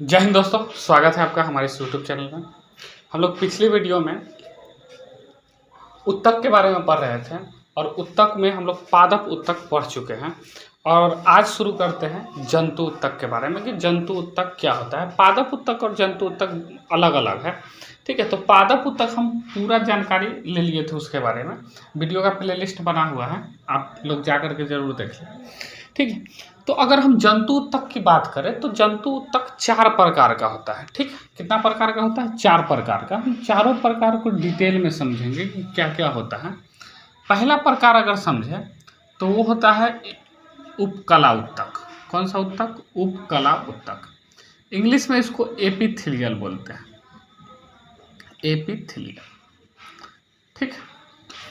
जय हिंद दोस्तों, स्वागत है आपका हमारे इस यूट्यूब चैनल में। हम लोग पिछले वीडियो में उत्तक के बारे में पढ़ रहे थे और उत्तक में हम लोग पादप उत्तक पढ़ चुके हैं और आज शुरू करते हैं जंतु उत्तक के बारे में कि जंतु उत्तक क्या होता है। पादप उत्तक और जंतु उत्तक अलग अलग है, ठीक है। तो पादप उत्तक हम पूरा जानकारी ले लिए थे, उसके बारे में वीडियो का प्लेलिस्ट बना हुआ है, आप लोग जा करके ज़रूर देख लें, ठीक है। तो अगर हम जंतु उत्तक की बात करें तो जंतु उत्तक 4 प्रकार का होता है, ठीक है। कितना प्रकार का होता है? 4 प्रकार का। हम चारों प्रकार को डिटेल में समझेंगे कि क्या क्या होता है। पहला प्रकार अगर समझें तो वो होता है उपकला उत्तक। कौन सा उत्तक? उपकला उत्तक। इंग्लिश में इसको एपिथेलियल बोलते हैं, एपिथेलियल, ठीक है।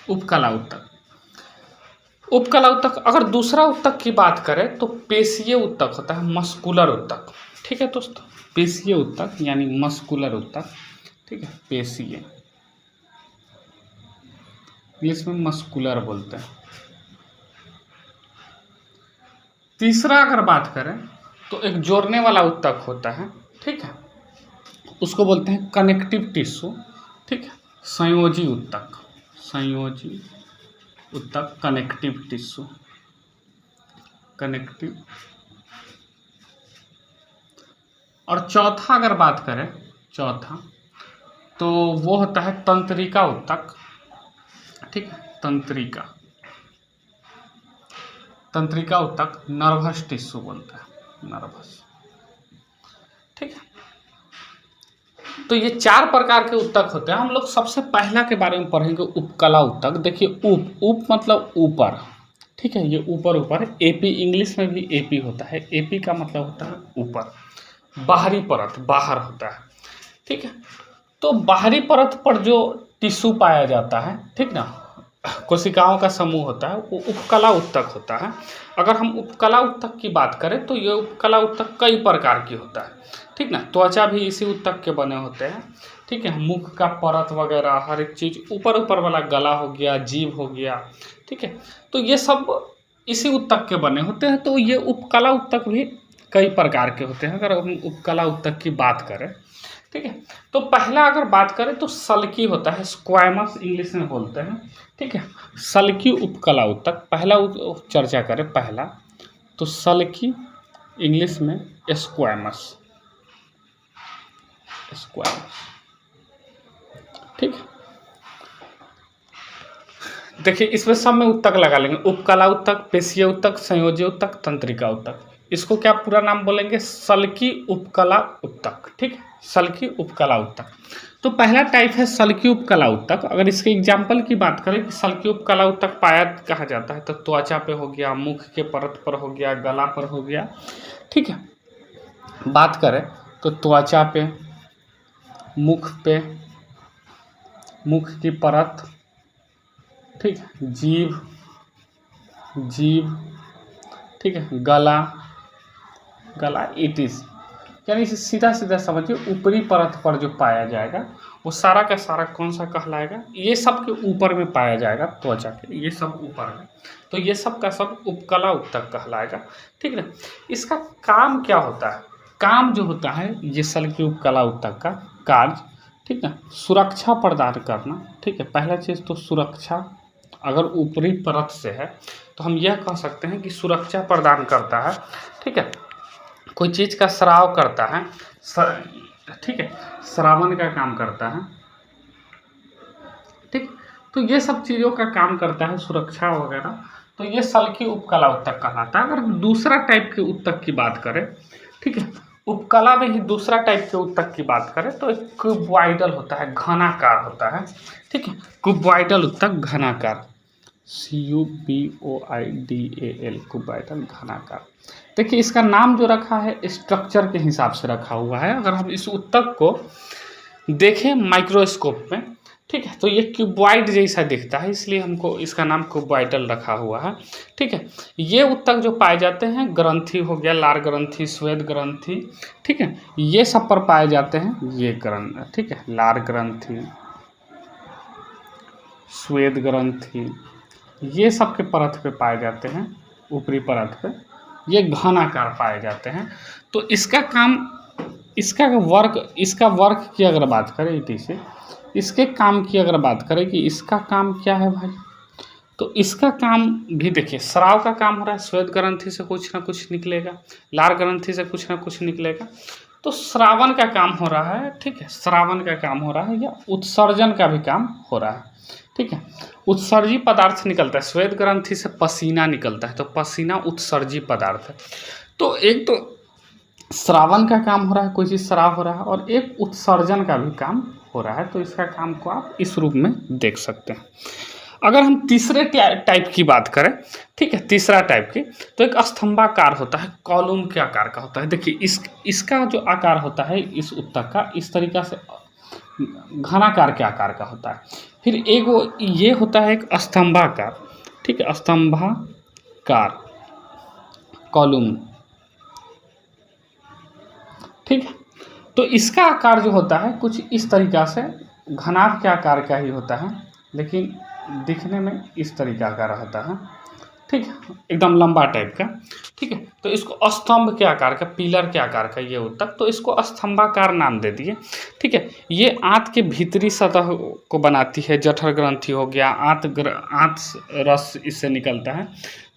उपकला उत्तक। उपकला उत्तक। अगर दूसरा उत्तक की बात करें तो पेशीय उत्तक होता है, मस्कुलर उत्तक, ठीक है दोस्तों। पेशीय उत्तक यानी मस्कुलर उत्तक, ठीक है, पेशीय, इंग्लिश में मस्कुलर बोलते हैं। तीसरा अगर बात करें तो एक जोड़ने वाला उत्तक होता है, ठीक है, उसको बोलते हैं कनेक्टिव टिश्यू, ठीक है, संयोजी उत्तक, संयोजी उत्तक, कनेक्टिव टिश्यू, कनेक्टिव। और चौथा अगर बात करें, चौथा तो वो होता है तंत्रिका उत्तक, ठीक है, तंत्रिका, तंत्रिका उत्तक, नर्वस टिश्यू बोलता है, नर्वस, ठीक है। तो ये 4 प्रकार के उत्तक होते हैं। हम लोग सबसे पहला के बारे में पढ़ेंगे उपकला उत्तक। देखिए उप मतलब ऊपर, ठीक है, ये ऊपर ऊपर। एपी, इंग्लिश में भी एपी होता है। एपी का मतलब होता है ऊपर, बाहरी परत, बाहर होता है, ठीक है। तो बाहरी परत पर जो टिश्यू पाया जाता है, ठीक ना, कोशिकाओं का समूह होता है, वो उपकला उत्तक होता है। अगर हम उपकला उत्तक की बात करें तो ये उपकला उत्तक कई प्रकार की होता है, ठीक ना। त्वचा भी इसी उत्तक के बने होते हैं, ठीक है। मुख का परत वगैरह हर एक चीज़, ऊपर ऊपर वाला गला हो गया, जीभ हो गया, ठीक है, तो ये सब इसी उत्तक के बने होते हैं। तो ये उपकला उत्तक भी कई प्रकार के होते हैं अगर हम उपकला उत्तक की बात करें, ठीक है। तो पहला अगर बात करें तो सल्की होता है, स्क्वैमस इंग्लिश में बोलते हैं, ठीक है, सल्की उपकला उत्तक। पहला चर्चा करें, पहला तो सल्की, इंग्लिश में स्क्वैमस, स्क्वैमस, ठीक है। देखिए इसमें सब में उत्तक लगा लेंगे, उपकला उत्तक, पेशीय उत्तक, संयोजी उत्तक, तंत्रिका उत्तक। इसको क्या पूरा नाम बोलेंगे? सल्की उपकला उत्तक, ठीक है, सल्की उपकला उत्तक। तो पहला टाइप है सल्की उपकला उत्तक। अगर इसके एग्जाम्पल की बात करें कि सल्की उपकला उत्तक पाया कहा जाता है तो त्वचा पे हो गया, मुख के परत पर हो गया, गला पर हो गया, ठीक है। बात करें तो त्वचा पे, मुख पे, मुख की परत, ठीक है, जीभ, जीभ, ठीक है, गला, गला, इटिस, यानी इसे सीधा सीधा समझिए ऊपरी परत पर जो पाया जाएगा वो सारा का सारा कौन सा कहलाएगा? ये सब के ऊपर में पाया जाएगा, त्वचा के ये सब ऊपर में, तो ये सब का सब उपकला उत्तक कहलाएगा, ठीक है। इसका काम क्या होता है? काम जो होता है ये सल्की उपकला उत्तक का कार्य, ठीक है, सुरक्षा प्रदान करना, ठीक है। पहला चीज़ तो सुरक्षा, अगर ऊपरी परत से है तो हम यह कह सकते हैं कि सुरक्षा प्रदान करता है, ठीक है। कोई चीज़ का स्राव करता है, ठीक है, श्रावण का काम करता है, ठीक। तो ये सब चीज़ों का काम करता है, सुरक्षा वगैरह। तो ये सल्की उपकला उत्तक कहलाता है। अगर हम दूसरा टाइप के उत्तक की बात करें, ठीक है, उपकला में ही दूसरा टाइप के उत्तक की बात करें तो एक क्यूबॉइडल होता है, घनाकार होता है, ठीक है, क्यूबॉइडल उत्तक, घनाकार, CUBOIDAL, क्यूबॉइडल, घनाकार। देखिए इसका नाम जो रखा है स्ट्रक्चर के हिसाब से रखा हुआ है। अगर हम इस उत्तक को देखें माइक्रोस्कोप में, ठीक है, तो ये क्यूबॉइड जैसा दिखता है, इसलिए हमको इसका नाम क्यूबॉइडल रखा हुआ है, ठीक है। ये उत्तक जो पाए जाते हैं, ग्रंथि हो गया, लार ग्रंथि, श्वेत ग्रंथि, ठीक है, ये सब पर पाए जाते हैं ये ग्रंथि, ठीक है, लार ग्रंथि, श्वेत ग्रंथि, ये सब के परत पे पाए जाते हैं, ऊपरी परत पे ये घनाकार पाए जाते हैं। तो इसका काम इसका वर्क की अगर बात करें इटी से, इसके काम की अगर बात करें कि इसका काम क्या है भाई, तो इसका काम भी देखिए, स्राव का काम हो रहा है, श्वेत ग्रंथि से कुछ ना कुछ निकलेगा, लार ग्रंथि से कुछ ना कुछ निकलेगा, तो श्रावण का काम हो रहा है, ठीक है, श्रावण का काम हो रहा है, या उत्सर्जन का भी काम हो रहा है, ठीक है। उत्सर्जी पदार्थ निकलता है, श्वेत ग्रंथि से पसीना निकलता है, तो पसीना उत्सर्जी पदार्थ है। तो एक तो श्रावण का काम हो रहा है, कोई चीज़ श्राव हो रहा है, और एक उत्सर्जन का भी काम हो रहा है, तो इसका काम को आप इस रूप में देख सकते हैं। अगर हम तीसरे टाइप की बात करें, ठीक है, तीसरा टाइप की, तो एक स्तंभाकार होता है, कॉलम के आकार का होता है। देखिए इसका जो आकार होता है इस उत्तक का, इस तरीका से घनाकार के आकार का होता है। फिर एक ये होता है एक स्तंभाकार, ठीक है, स्तंभाकार कॉलम, ठीक है। तो इसका आकार जो होता है कुछ इस तरीका से घनाभ के आकार का ही होता है, लेकिन दिखने में इस तरीका का रहता है, ठीक है, एकदम लंबा टाइप का, ठीक है। तो इसको स्तंभ के आकार का, पिलर के आकार का ये उत्तक, तो इसको स्तंभाकार नाम दे दिए, ठीक है। ये आंत के भीतरी सतह को बनाती है, जठर ग्रंथि हो गया, आंत रस इससे निकलता है।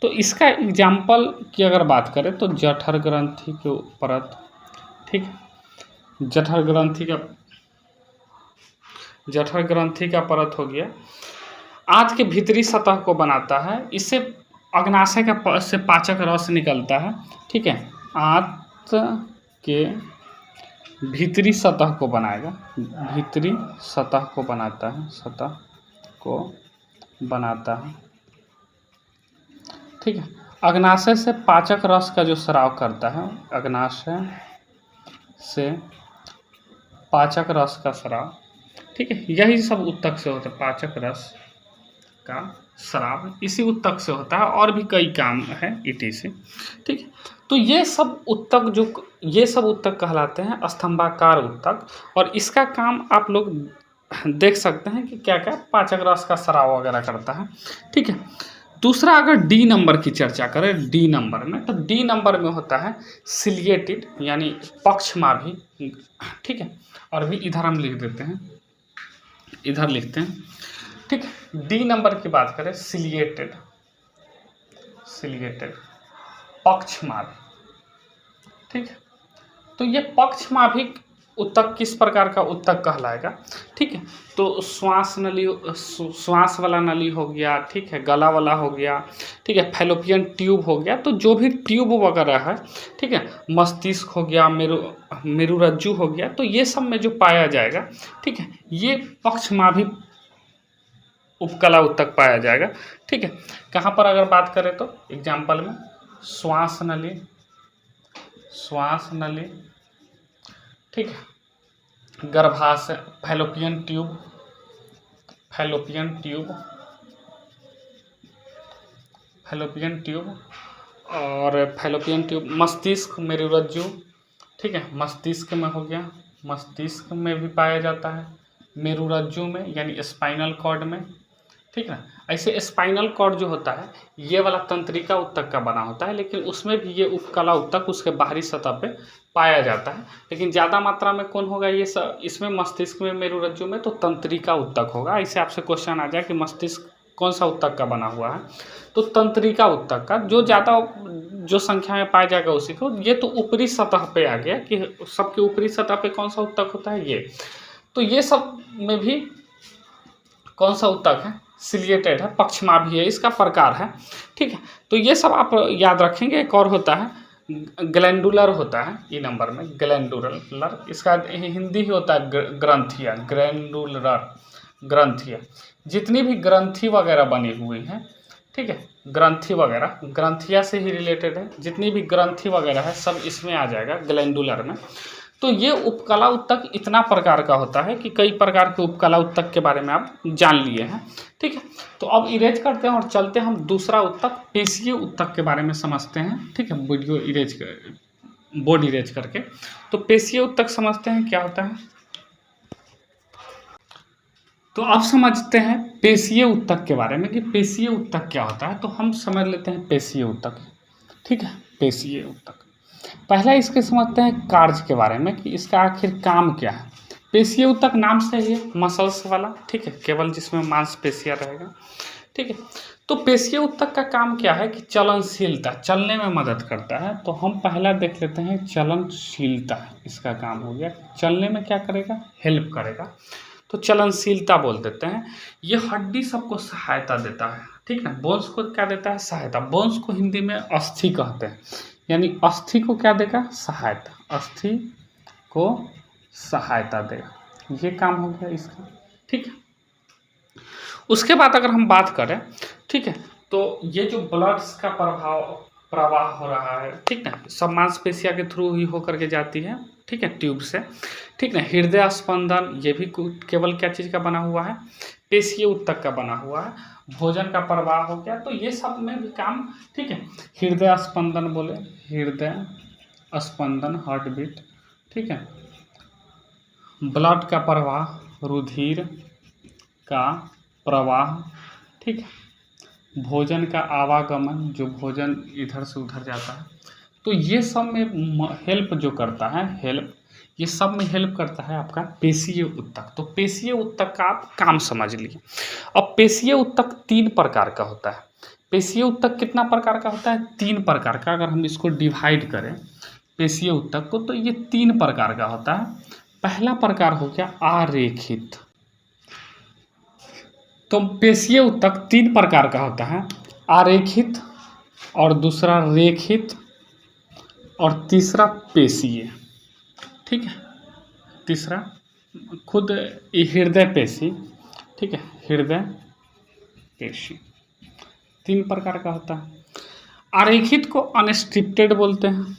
तो इसका एग्जाम्पल की अगर बात करें तो जठर ग्रंथि के परत, ठीक है, जठर ग्रंथि का परत हो गया, आंत के भीतरी सतह को बनाता है, इससे अग्नाशय का से पाचक रस निकलता है, ठीक है, आंत के भीतरी सतह को बनाएगा, भीतरी सतह को बनाता है, ठीक है। अग्नाशय से पाचक रस का जो स्राव करता है, अग्नाशय से पाचक रस का स्राव, ठीक है, यही सब उत्तक से होता है, पाचक रस का स्राव इसी उत्तक से होता है, और भी कई काम है इटी से, ठीक है। तो ये सब उत्तक कहलाते हैं स्तंभाकार उत्तक, और इसका काम आप लोग देख सकते हैं कि क्या क्या पाचक रस का स्राव वगैरह करता है, ठीक है। दूसरा, अगर डी नंबर की चर्चा करें, डी नंबर में, तो डी नंबर में होता है सिलिएटेड, यानी पक्षमाभी, ठीक है, और भी इधर हम लिख देते हैं, इधर लिखते हैं, ठीक है। डी नंबर की बात करें, सिलिएटेड पक्षमाभी, ठीक है। तो ये पक्षमाभी उत्तक किस प्रकार का उत्तक कहलाएगा, ठीक है। तो श्वास वाला नली हो गया, ठीक है, गला वाला हो गया, ठीक है, फैलोपियन ट्यूब हो गया, तो जो भी ट्यूब वगैरह है, ठीक है, मस्तिष्क हो गया, मेरुरज्जु हो गया, तो ये सब में जो पाया जाएगा, ठीक है, ये पक्षमाभी उपकला उत्तक पाया जाएगा, ठीक है। कहाँ पर अगर बात करें तो एग्जाम्पल में श्वास नली, ठीक है, गर्भाशय, फैलोपियन ट्यूब, मस्तिष्क, मेरुरज्जु, ठीक है, मस्तिष्क में हो गया, मस्तिष्क में भी पाया जाता है, मेरुरज्जु में यानी स्पाइनल कॉर्ड में, ठीक है ना। ऐसे स्पाइनल कॉर्ड जो होता है ये वाला तंत्रिका उत्तक का बना होता है, लेकिन उसमें भी ये उपकला उत्तक उसके बाहरी सतह पे पाया जाता है, लेकिन ज़्यादा मात्रा में कौन होगा, ये सब इसमें मस्तिष्क में, मेरुरज्जु में, तो तंत्रिका उत्तक होगा। ऐसे आपसे क्वेश्चन आ जाए कि मस्तिष्क कौन सा उत्तक का बना हुआ है, तो तंत्रिका उत्तक का जो संख्या में पाया जाएगा उसी को। ये तो ऊपरी सतह पे आ गया कि सबके ऊपरी सतह पे कौन सा उत्तक होता है, ये तो ये सब में भी कौन सा उत्तक है, सिलिएटेड है, पक्षमाभी है, इसका प्रकार है, ठीक है। तो ये सब आप याद रखेंगे। एक और होता है ग्लैंडुलर होता है, ई नंबर में ग्लैंडुलर, इसका हिंदी ही होता है ग्रंथिया, ग्लैंडुलर ग्रंथिया। जितनी भी ग्रंथि वगैरह बनी हुई हैं, ठीक है, ग्रंथि वगैरह ग्रंथिया से ही रिलेटेड है, जितनी भी ग्रंथि वगैरह है सब इसमें आ जाएगा ग्लैंडुलर में। तो ये उपकला उत्तक इतना प्रकार का होता है कि कई प्रकार के उपकला उत्तक के बारे में आप जान लिए हैं, ठीक है। तो अब इरेज करते हैं और चलते हैं हम दूसरा उत्तक, पेशीय उत्तक के बारे में समझते हैं, ठीक है, बोर्ड इरेज करके। तो पेशीय उत्तक समझते हैं क्या होता है। तो अब समझते हैं पेशीय उत्तक के बारे में कि पेशीय उत्तक क्या होता है। तो हम समझ लेते हैं पेशीय उत्तक, ठीक है, पेशीय उत्तक। पहला इसके समझते हैं कार्य के बारे में कि इसका आखिर काम क्या है। पेशीय ऊतक नाम से ही है, मसल्स वाला, ठीक है, केवल जिसमें मांसपेशियां रहेगा, ठीक है। तो पेशीय ऊतक का काम क्या है कि चलनशीलता, चलने में मदद करता है। तो हम पहला देख लेते हैं चलनशीलता, इसका काम हो गया, चलने में क्या करेगा, हेल्प करेगा, तो चलनशीलता बोल देते हैं। ये हड्डी सबको सहायता देता है, ठीक ना, बोन्स को क्या देता है, सहायता। बोन्स को हिंदी में अस्थि कहते हैं, यानी अस्थि को क्या देगा, सहायता, अस्थि को सहायता देगा, ये काम हो गया इसका, ठीक है। उसके बाद अगर हम बात करें, ठीक है, तो ये जो ब्लड्स का प्रवाह हो रहा है, ठीक ना, सब मांसपेशिया के थ्रू ही होकर के जाती है, ठीक है, ट्यूब से, ठीक ना। हृदय स्पंदन ये भी केवल क्या चीज़ का बना हुआ है, पेशीय ऊतक का बना हुआ है। भोजन का प्रवाह हो गया, तो ये सब में भी काम, ठीक है। हृदय स्पंदन बोले, हृदय स्पंदन, हार्ट बीट, ठीक है। ब्लड का प्रवाह, रुधिर का प्रवाह, ठीक है। भोजन का आवागमन, जो भोजन इधर से उधर जाता है, तो ये सब में हेल्प जो करता है, हेल्प, ये सब में हेल्प करता है आपका पेशीय ऊतक। तो पेशीय ऊतक का आप काम समझ लिए। अब पेशीय ऊतक 3 प्रकार का होता है। पेशीय ऊतक कितना प्रकार का होता है, 3 प्रकार का। अगर हम इसको डिवाइड करें पेशीय ऊतक को, तो ये 3 प्रकार का होता है। पहला प्रकार हो गया आरेखित। तो पेशीय ऊतक 3 प्रकार का होता है, आरेखित, और दूसरा रेखित, और तीसरा पेशीय, ठीक है। तीसरा खुद हृदय पेशी, ठीक है, हृदय पेशी 3 प्रकार का होता है। आरेखित को अनस्ट्रिप्टेड बोलते हैं,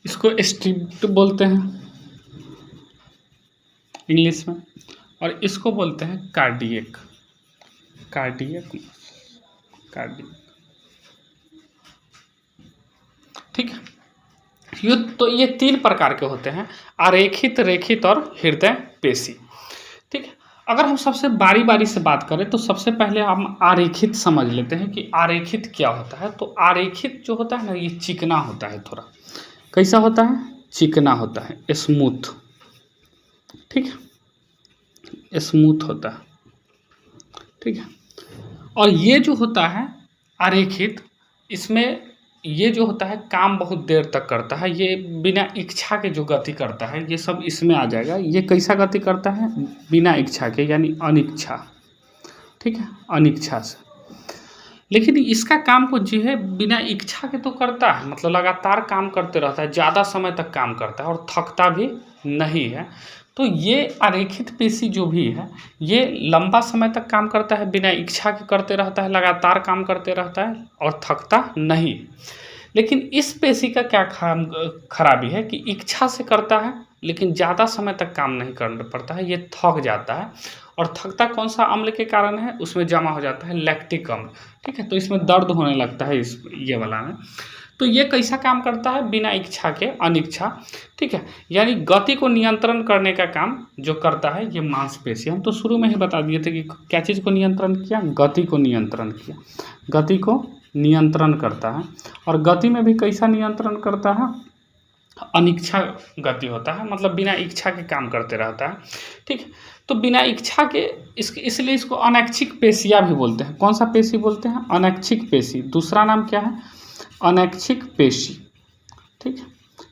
इसको स्ट्रिप्ट बोलते हैं इंग्लिश में, और इसको बोलते हैं कार्डियक, कार्डियक, ठीक है। ये 3 प्रकार के होते हैं, आरेखित, रेखित और हृदय पेशी, ठीक है। अगर हम सबसे बारी बारी से बात करें, तो सबसे पहले हम आरेखित समझ लेते हैं कि आरेखित क्या होता है। तो आरेखित जो होता है ना, ये चिकना होता है, थोड़ा कैसा होता है, चिकना होता है, स्मूथ, ठीक है, स्मूथ होता है, ठीक है। और ये जो होता है आरेखित, इसमें ये जो होता है काम बहुत देर तक करता है, ये बिना इच्छा के जो गति करता है, ये सब इसमें आ जाएगा। ये कैसा गति करता है, बिना इच्छा के, यानी अनिच्छा, ठीक है, अनिच्छा से। लेकिन इसका काम को जो है बिना इच्छा के तो करता है, मतलब लगातार काम करते रहता है, ज़्यादा समय तक काम करता है और थकता भी नहीं है। तो ये आरेखित पेशी जो भी है, ये लंबा समय तक काम करता है, बिना इच्छा के करते रहता है, लगातार काम करते रहता है और थकता नहीं। लेकिन इस पेशी का क्या खराबी है कि इच्छा से करता है, लेकिन ज़्यादा समय तक काम नहीं करना पड़ता है, ये थक जाता है। और थकता कौन सा अम्ल के कारण है, उसमें जमा हो जाता है लैक्टिक अम्ल, ठीक है। तो इसमें दर्द होने लगता है, इस ये वाला में। तो ये कैसा काम करता है, बिना इच्छा के, अनिच्छा, ठीक है। यानी गति को नियंत्रण करने का काम जो करता है ये मांसपेशी। हम तो शुरू में ही बता दिए थे कि क्या चीज़ को नियंत्रण किया, गति को नियंत्रण किया, गति को नियंत्रण करता है। और गति में भी कैसा नियंत्रण करता है, अनिच्छा गति होता है, मतलब बिना इच्छा के काम करते रहता है, ठीक है। तो बिना इच्छा के इसलिए इसको अनैच्छिक पेशियाँ भी बोलते हैं। कौन सा पेशी बोलते हैं, अनैच्छिक पेशी। दूसरा नाम क्या है, अनैच्छिक पेशी, ठीक है,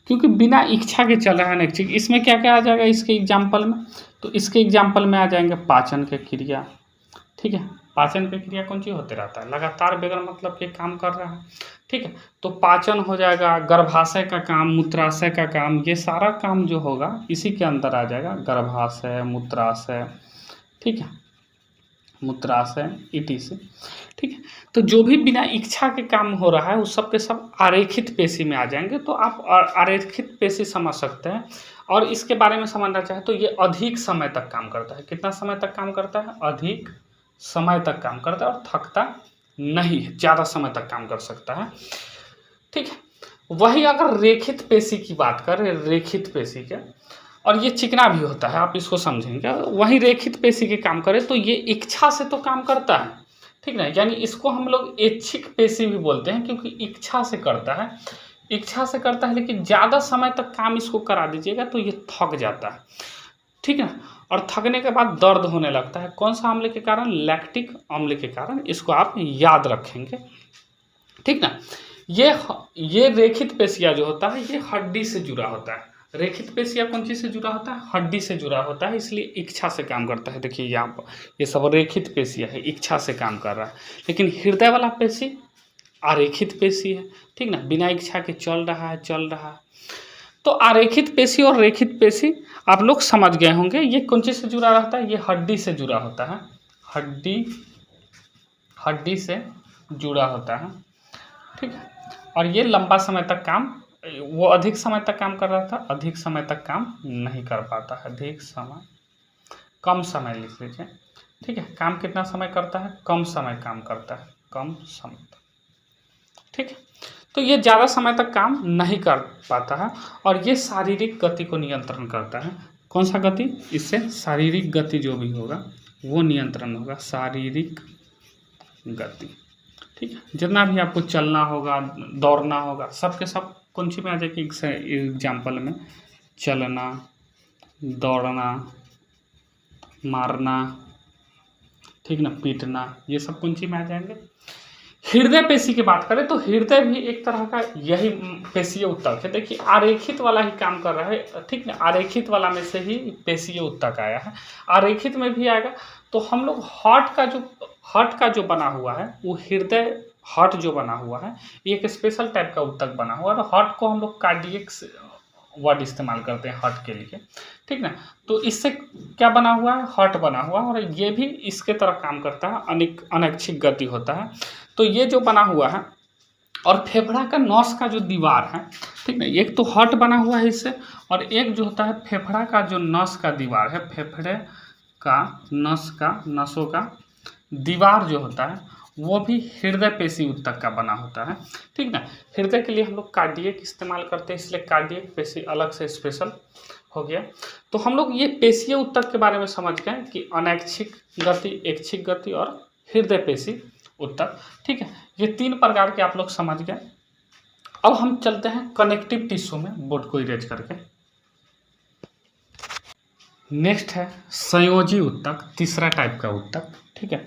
क्योंकि बिना इच्छा के चल रहा है अनैच्छिक। इसमें क्या क्या आ जाएगा इसके एग्जाम्पल में, तो इसके एग्जाम्पल में आ जाएंगे पाचन के क्रिया, ठीक है। पाचन की क्रिया कौन चीज़ होते रहता है, लगातार बगैर मतलब के काम कर रहा है, ठीक है। तो पाचन हो जाएगा, गर्भाशय का काम, मूत्राशय का काम, ये सारा काम जो होगा इसी के अंदर आ जाएगा, गर्भाशय, मूत्राशय, ठीक है, मूत्राशय, ETC, ठीक है। तो जो भी बिना इच्छा के काम हो रहा है उस सब के सब आरेखित पेशी में आ जाएंगे। तो आप आरेखित पेशी समझ सकते हैं। और इसके बारे में समझना चाहे तो ये अधिक समय तक काम करता है। कितना समय तक काम करता है, अधिक समय तक काम करता है और थकता नहीं है, ज़्यादा समय तक काम कर सकता है, ठीक है। वही अगर रेखित पेशी की बात करें, रेखित पेशी के, और ये चिकना भी होता है, आप इसको समझेंगे। वही रेखित पेशी के काम करें तो ये इच्छा से तो काम करता है, ठीक ना। यानी इसको हम लोग ऐच्छिक पेशी भी बोलते हैं, क्योंकि इच्छा से करता है, इच्छा से करता है, लेकिन ज़्यादा समय तक काम इसको करा दीजिएगा तो ये थक जाता है, ठीक है। और थकने के बाद दर्द होने लगता है। कौन सा अम्ल के कारण? लैक्टिक अम्ल के कारण। इसको आप याद रखेंगे, ठीक ना। ये रेखित पेशिया जो होता है ये हड्डी से जुड़ा होता है। रेखित पेशिया कौन चीज से जुड़ा होता है? हड्डी से जुड़ा होता है, इसलिए इच्छा से काम करता है। देखिए यहाँ पर ये सब रेखित पेशिया है, इच्छा से काम कर रहा है। लेकिन हृदय वाला पेशी अरेखित पेशी है, ठीक ना, बिना इच्छा के चल रहा है। तो अरेखित पेशी और रेखित पेशी आप लोग समझ गए होंगे। ये कौन चीज से जुड़ा रहता है? ये हड्डी से जुड़ा होता है, हड्डी से जुड़ा होता है, ठीक है। और ये लंबा समय तक काम, वो अधिक समय तक काम कर रहा था, अधिक समय तक काम नहीं कर पाता है। अधिक समय, कम समय लिख लीजिए, ठीक है। काम कितना समय करता है? कम समय काम करता है, कम समय तक, ठीक है। तो ये ज़्यादा समय तक काम नहीं कर पाता है, और ये शारीरिक गति को नियंत्रण करता है। कौन सा गति? इससे शारीरिक गति जो भी होगा वो नियंत्रण होगा, शारीरिक गति, ठीक है। जितना भी आपको चलना होगा, दौड़ना होगा, सब के सब कौन सी में आ जाएगी? एग्जाम्पल में चलना, दौड़ना, मारना, ठीक ना, पीटना, ये सब कौन सी में आ जाएंगे? हृदय पेशी की बात करें तो हृदय भी एक तरह का यही पेशीय ऊतक है। देखिए आरेखित वाला ही काम कर रहा है, ठीक ना। आरेखित वाला में से ही पेशीय ऊतक आया है, आरेखित में भी आएगा। तो हम लोग हार्ट का जो बना हुआ है वो हृदय, हार्ट जो बना हुआ है एक स्पेशल टाइप का ऊतक बना हुआ है। और हार्ट को हम लोग कार्डियक वर्ड इस्तेमाल करते हैं हार्ट के लिए, ठीक ना। तो इससे क्या बना हुआ है? हार्ट बना हुआ है, और ये भी इसके तरह काम करता है, अनैच्छिक गति होता है। तो ये जो बना हुआ है, और फेफड़ा का नस का जो दीवार है, ठीक ना, एक तो हार्ट बना हुआ है इससे, और एक जो होता है फेफड़ा का जो नस का दीवार है, फेफड़े का नसों का दीवार जो होता है वो भी हृदय पेशी ऊतक का बना होता है, ठीक ना। हृदय के लिए हम लोग कार्डियक इस्तेमाल करते हैं, इसलिए कार्डियक पेशी अलग से स्पेशल हो गया। तो हम लोग ये पेशीय ऊतक के बारे में समझ गए कि अनैच्छिक गति, ऐच्छिक गति और हृदय पेशी ऊतक, ठीक है। ये 3 प्रकार के आप लोग समझ गए। अब हम चलते हैं कनेक्टिव टिश्यू में, बोर्ड को इरेज करके। नेक्स्ट है संयोजी ऊतक, तीसरा टाइप का ऊतक, ठीक है।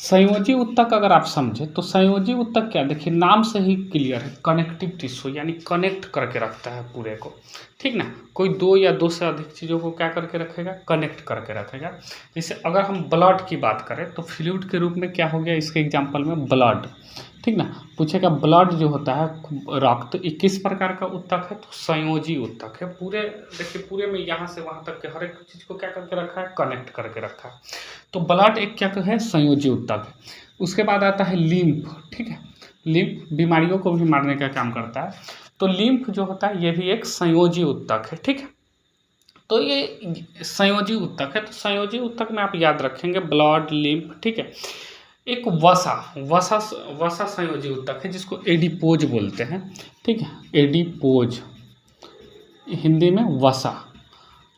संयोजी ऊतक अगर आप समझे तो संयोजी ऊतक क्या, देखिए नाम से ही क्लियर है, कनेक्टिव टिश्यू, यानी कनेक्ट करके रखता है पूरे को, ठीक ना। कोई 2 या 2 से अधिक चीज़ों को क्या करके रखेगा? कनेक्ट करके रखेगा। जैसे अगर हम ब्लड की बात करें तो फ्लूइड के रूप में क्या हो गया इसके एग्जाम्पल में? ब्लड, ठीक ना। पूछेगा ब्लड जो होता है रक्त, 21 प्रकार का ऊतक है, तो संयोजी ऊतक है। पूरे देखिए, पूरे में यहाँ से वहाँ तक के हर एक चीज़ को क्या करके रखा है? कनेक्ट करके रखा है। तो ब्लड एक क्या है? संयोजी ऊतक है। उसके बाद आता है लिम्फ, ठीक है। लिम्फ बीमारियों को भी मारने का काम करता है, तो लिम्फ जो होता है ये भी एक संयोजी ऊतक है, ठीक है। तो ये संयोजी ऊतक है। तो संयोजी ऊतक में आप याद रखेंगे ब्लड, लिम्फ, ठीक है। एक वसा संयोजी ऊतक है जिसको एडिपोज बोलते हैं, ठीक है। एडिपोज, हिंदी में वसा,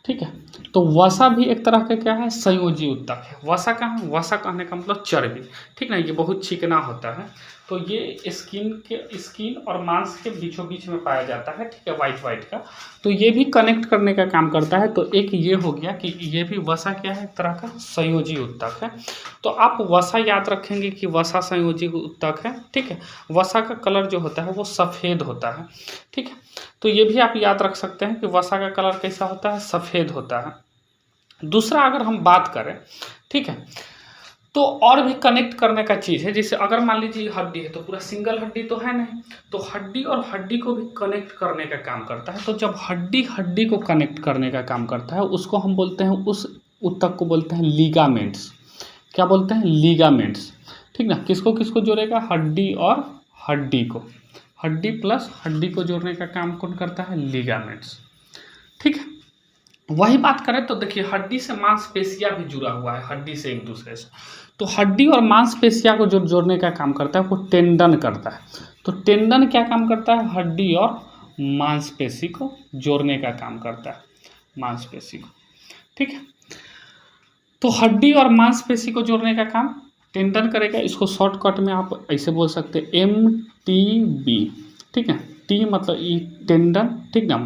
ठीक है। तो वसा भी एक तरह का क्या है? संयोजी ऊतक है। वसा का, वसा कहने का मतलब चर्बी, ठीक ना। ये बहुत चिकना होता है, तो ये स्किन और मांस के बीचों बीच में पाया जाता है, ठीक है, वाइट का। तो ये भी कनेक्ट करने का काम करता है। तो एक ये हो गया कि ये भी वसा क्या है? एक तरह का संयोजी ऊतक है। तो आप वसा याद रखेंगे कि वसा संयोजी ऊतक है, ठीक है। वसा का कलर जो होता है वो सफ़ेद होता है, ठीक है। तो ये भी आप याद रख सकते हैं कि वसा का कलर कैसा होता है? सफ़ेद होता है। दूसरा अगर हम बात करें, ठीक है, तो और भी कनेक्ट करने का चीज़ है। जैसे अगर मान लीजिए हड्डी है तो पूरा सिंगल हड्डी तो है नहीं, तो हड्डी और हड्डी को भी कनेक्ट करने का काम करता है। तो जब हड्डी को कनेक्ट करने का काम करता है उसको हम बोलते हैं, उस ऊतक को बोलते हैं लिगामेंट्स। क्या बोलते हैं? लिगामेंट्स, ठीक ना। किसको किसको जोड़ेगा? हड्डी और हड्डी को, हड्डी प्लस हड्डी को जोड़ने का काम कौन करता है? लिगामेंट्स, ठीक है। वही बात करें तो देखिए हड्डी से मांसपेशियां भी जुड़ा हुआ है, हड्डी से एक दूसरे से। तो हड्डी और मांसपेशियां को जो जोड़ने का काम करता है वो टेंडन करता है। तो टेंडन क्या काम करता है? हड्डी और मांसपेशी को जोड़ने का काम करता है, मांसपेशी को, ठीक है। तो हड्डी और मांसपेशी को जोड़ने का काम टेंडन करेगा। इसको शॉर्टकट में आप ऐसे बोल सकते हैं MTB, ठीक है। टी मतलब ई टेंडन, ठीक ना,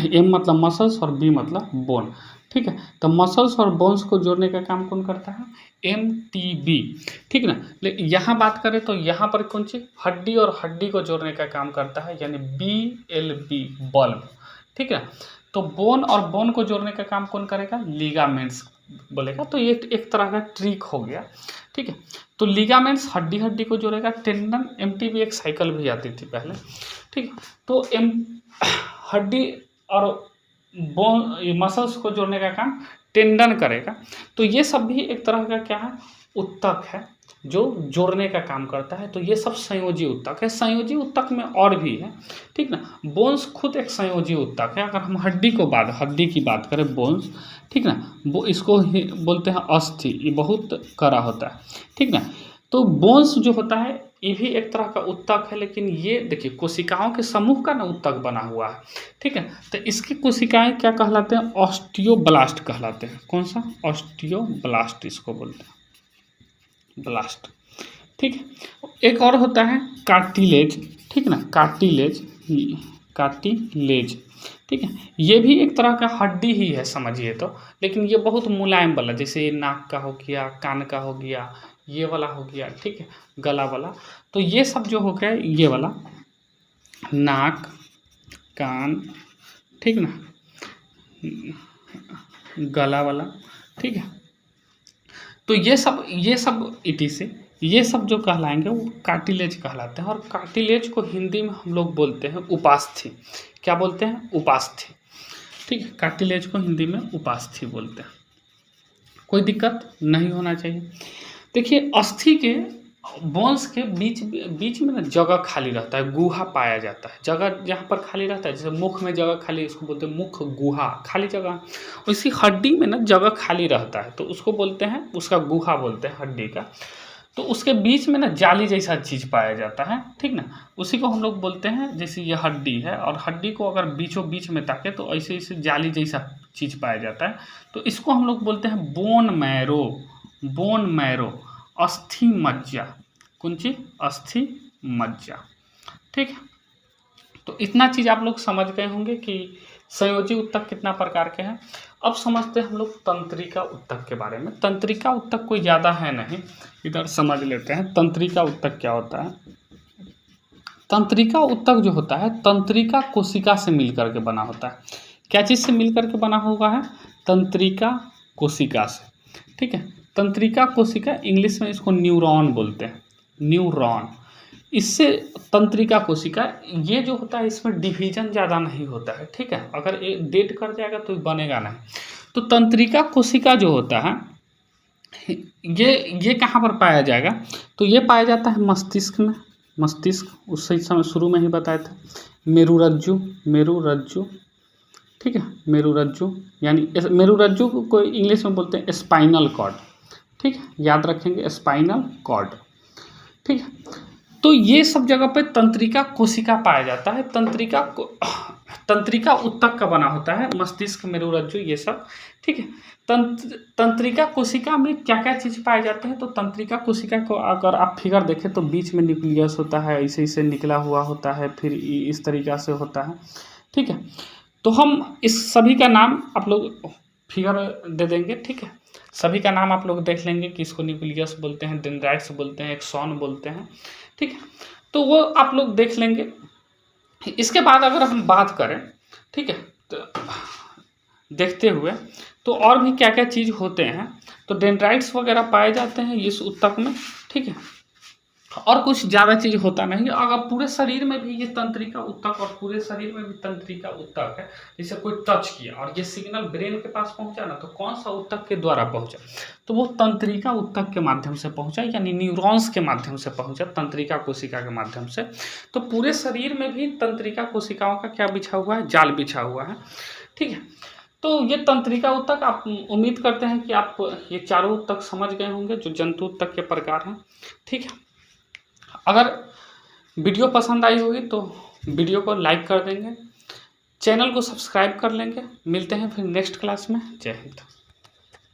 M मतलब मसल्स और B मतलब बोन, ठीक है। तो मसल्स और बोन्स को जोड़ने का काम कौन करता है? MTB, ठीक ना। लेकिन यहाँ बात करें तो यहाँ पर कौन सी हड्डी और हड्डी को जोड़ने का काम करता है, यानी BLB बल्ब, ठीक है। तो बोन और बोन को जोड़ने का काम कौन करेगा? लिगामेंट्स बोलेगा। तो ये एक तरह का ट्रिक हो गया, ठीक है। तो लिगामेंट्स हड्डी हड्डी को जोड़ेगा, टेंडन MTB एक साइकिल भी आती थी पहले, ठीक है। तो हड्डी और बोन मसल्स को जोड़ने का काम टेंडन करेगा। तो ये सब भी एक तरह का क्या है? उत्तक है जो जोड़ने का काम करता है। तो ये सब संयोजी उत्तक है। संयोजी उत्तक में और भी है, ठीक ना। बोन्स खुद एक संयोजी उत्तक है। अगर हम हड्डी की बात करें, बोन्स, ठीक ना, वो इसको बोलते हैं अस्थि, ये बहुत कड़ा होता है, ठीक ना। तो बोन्स जो होता है ये भी एक तरह का उत्तक है, लेकिन ये देखिए कोशिकाओं के समूह का ना उत्तक बना हुआ है, ठीक है। तो इसकी कोशिकाएं क्या कहलाते हैं? ऑस्टियोब्लास्ट कहलाते हैं। कौन सा? ऑस्टियोब्लास्ट इसको बोलते हैं, ब्लास्ट, ठीक है। एक और होता है कार्टिलेज, ठीक ना, कार्टिलेज, ठीक है। ये भी एक तरह का हड्डी ही है समझिए तो, लेकिन ये बहुत मुलायम वाला, जैसे नाक का हो गया, कान का हो गया, ये वाला हो गया, ठीक है, गला वाला। तो ये सब जो हो गया, ये वाला नाक, कान, ठीक ना, गला वाला, ठीक है। तो ये सब इटी से ये सब जो कहलाएंगे वो कार्टिलेज कहलाते हैं। और कार्टिलेज को हिंदी में हम लोग बोलते हैं उपास्थि। क्या बोलते हैं? उपास्थि, ठीक है। कार्टिलेज को हिंदी में उपास्थि बोलते हैं। कोई दिक्कत नहीं होना चाहिए। देखिए अस्थि के बोन्स के बीच में ना जगह खाली रहता है, गुहा पाया जाता है। जगह जहाँ पर खाली रहता है, जैसे मुख में जगह खाली, इसको बोलते हैं मुख गुहा, खाली जगह। उसी हड्डी में ना जगह खाली रहता है, तो उसको बोलते हैं, उसका गुहा बोलते हैं हड्डी का। तो उसके बीच में ना जाली जैसा चीज़ पाया जाता है, ठीक ना। उसी को हम लोग बोलते हैं, जैसे ये हड्डी है और हड्डी को अगर बीचों बीच में ताके तो ऐसे ऐसे जाली जैसा चीज़ पाया जाता है। तो इसको हम लोग बोलते हैं बोन मैरो, अस्थि मज्जा। कौन चीज? अस्थि मज्जा, ठीक है। तो इतना चीज़ आप लोग समझ गए होंगे कि संयोजी उत्तक कितना प्रकार के हैं। अब समझते हैं हम लोग तंत्रिका उत्तक के बारे में। तंत्रिका उत्तक कोई ज़्यादा है नहीं, इधर समझ लेते हैं तंत्रिका उत्तक क्या होता है। तंत्रिका उत्तक जो होता है तंत्रिका कोशिका से मिलकर के बना होता है। क्या चीज़ से मिलकर के बना हुआ है? तंत्रिका कोशिका से, ठीक है। तंत्रिका कोशिका, इंग्लिश में इसको न्यूरॉन बोलते हैं, न्यूरॉन। इससे तंत्रिका कोशिका, ये जो होता है इसमें डिवीजन ज़्यादा नहीं होता है, ठीक है। अगर ये डेड कर जाएगा तो बनेगा नहीं। तो तंत्रिका कोशिका जो होता है ये कहाँ पर पाया जाएगा? तो ये पाया जाता है मस्तिष्क में। मस्तिष्क उससे समय शुरू में ही बताए थे। मेरुरज्जु, ठीक है, मेरुरज्जु, यानी मेरुरज्जु को इंग्लिश में बोलते हैं स्पाइनल कॉर्ड, ठीक है, याद रखेंगे स्पाइनल कॉर्ड, ठीक है। तो ये सब जगह पे तंत्रिका कोशिका पाया जाता है। तंत्रिका उत्तक का बना होता है, मस्तिष्क, मेरुरज्जु, ये सब, ठीक है। तंत्रिका कोशिका में क्या क्या चीज़ पाए जाते हैं? तो तंत्रिका कोशिका को अगर आप फिगर देखें तो बीच में न्यूक्लियस होता है, ऐसे ऐसे निकला हुआ होता है, फिर इस तरीक़ा से होता है, ठीक है। तो हम इस सभी का नाम आप लोग फिगर दे देंगे, ठीक है। सभी का नाम आप लोग देख लेंगे कि इसको न्यूक्लियस बोलते हैं, डेंड्राइट्स बोलते हैं, एक्सॉन बोलते हैं, ठीक है। तो वो आप लोग देख लेंगे। इसके बाद अगर हम बात करें, ठीक है, तो देखते हुए तो और भी क्या क्या चीज़ होते हैं। तो डेंड्राइट्स वगैरह पाए जाते हैं इस उत्तक में, ठीक है। और कुछ ज़्यादा चीज़ होता नहीं। अगर पूरे शरीर में भी ये तंत्रिका उत्तक, और पूरे शरीर में भी तंत्रिका उत्तक है। जैसे कोई टच किया और ये सिग्नल ब्रेन के पास पहुंचा ना, तो कौन सा उत्तक के द्वारा पहुंचा? तो वो तंत्रिका उत्तक के माध्यम से पहुंचा, यानी न्यूरॉन्स के माध्यम से पहुंचा, तंत्रिका कोशिका के माध्यम से। तो पूरे शरीर में भी तंत्रिका कोशिकाओं का क्या बिछा हुआ है? जाल बिछा हुआ है, ठीक है। तो ये तंत्रिका उत्तक, आप उम्मीद करते हैं कि आप ये चारों उत्तक समझ गए होंगे जो जंतु उत्तक के प्रकार हैं, ठीक है। अगर वीडियो पसंद आई होगी तो वीडियो को लाइक कर देंगे, चैनल को सब्सक्राइब कर लेंगे। मिलते हैं फिर नेक्स्ट क्लास में। जय हिंद।